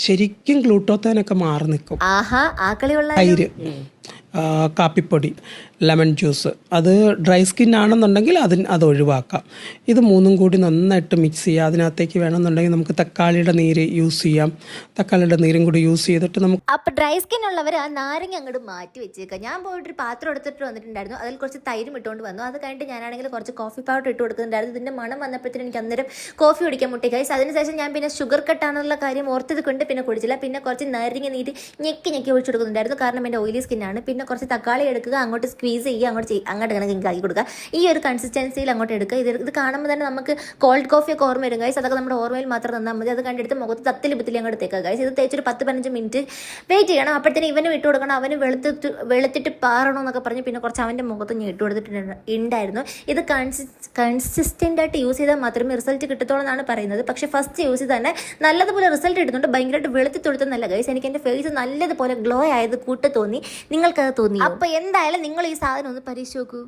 ശരിക്കും ഗ്ലൂട്ടോത്തേനൊക്കെ മാറി നിൽക്കും. തൈര്, കാപ്പിപ്പൊടി, ലെമൺ ജ്യൂസ്, അത് ഡ്രൈ സ്കിൻ ആണെന്നുണ്ടെങ്കിൽ അത് ഒഴിവാക്കാം. ഇത് മൂന്നും കൂടി നന്നായിട്ട് മിക്സ് ചെയ്യുക. അതിനകത്തേക്ക് വേണമെന്നുണ്ടെങ്കിൽ നമുക്ക് തക്കാളിയുടെ നീര് യൂസ് ചെയ്യാം. തക്കാളിയുടെ നീരും കൂടി യൂസ് ചെയ്തിട്ട് നമുക്ക് അപ്പോൾ ഡ്രൈ സ്കിൻ ഉള്ളവർ ആ നാരങ്ങ അങ്ങോട്ട് മാറ്റി വെച്ചേക്കുക. ഞാൻ പോയിട്ടൊരു പാത്രം എടുത്തിട്ട് വന്നിട്ടുണ്ടായിരുന്നു. അതിൽ കുറച്ച് തൈരും ഇട്ടുകൊണ്ട് വന്നു. അത് കഴിഞ്ഞിട്ട് ഞാനാണെങ്കിൽ കുറച്ച് കോഫി പൗഡർ ഇട്ട് കൊടുക്കുന്നുണ്ടായിരുന്നു. ഇതിൻ്റെ മണം വന്നപ്പോഴത്തേനും എനിക്ക് അന്നേരം കോഫി കുടിക്കാൻ മുട്ടി ഗൈസ്. അതിനുശേഷം ഞാൻ പിന്നെ ഷുഗർ കട്ടാണെന്നുള്ള കാര്യം ഓർത്തത് കൊണ്ട് പിന്നെ കുടിച്ചില്ല. പിന്നെ കുറച്ച് നാരങ്ങ നീര് ഞെക്കി ഒഴിച്ചു കൊടുക്കുന്നുണ്ടായിരുന്നു. കാരണം എൻ്റെ ഓയിലി സ്കിന്നാണ്. പിന്നെ കുറച്ച് തക്കാളി എടുക്കുക, അങ്ങോട്ട് സ്ക്വീസ് ചെയ്യുക, അങ്ങോട്ട് ഇങ്ങനെ ആക്കി കൊടുക്കുക. ഈ ഒരു കൺസിസ്റ്റൻസിയിൽ അങ്ങോട്ട് എടുക്കുക. ഇത് കാണുമ്പോൾ തന്നെ നമുക്ക് കോൾഡ് കോഫിയൊക്കെ ഓർമ്മ വരും ഗൈസ്. അതൊക്കെ നമ്മുടെ ഓർമ്മയിൽ മാത്രം തന്നാൽ മതി. അത് കണ്ടെടുത്ത് മുഖത്ത് തത്തിലി അങ്ങോട്ട് തേക്കുക ഗൈസ്. ഇത് തേച്ചൊരു 10-15 മിനിറ്റ് വെയിറ്റ് ചെയ്യണം. അപ്പോഴത്തേനും ഇവനും ഇട്ട് കൊടുക്കണം. അവന് വെളുത്തിട്ട് പാറണോ എന്നൊക്കെ പറഞ്ഞ് പിന്നെ കുറച്ച് അവൻ്റെ മുഖത്ത് ഞാൻ ഇട്ട് കൊടുത്തിട്ടുണ്ടായിരുന്നു. ഇത് കൺസിസ്റ്റൻ്റ് ആയിട്ട് യൂസ് ചെയ്താൽ മാത്രമേ റിസൾട്ട് കിട്ടത്തുള്ളൂ എന്നാണ് പറയുന്നത്. പക്ഷേ ഫസ്റ്റ് യൂസ് ചെയ്ത് തന്നെ നല്ലതുപോലെ റിസൾട്ട് കിട്ടുന്നുണ്ട്. ഭയങ്കരമായിട്ട് വെളുത്തി തൊടുത്തുന്നല്ല ഗൈസ്. എനിക്ക് എൻ്റെ ഫേസ് നല്ലതുപോലെ ഗ്ലോ ആയത് കൂട്ട് തോന്നി. നിങ്ങൾക്കത് തോന്നി? അപ്പോൾ എന്തായാലും നിങ്ങൾ ഈ സാധനം ഒന്ന് പരീക്ഷിച്ച് നോക്കൂ.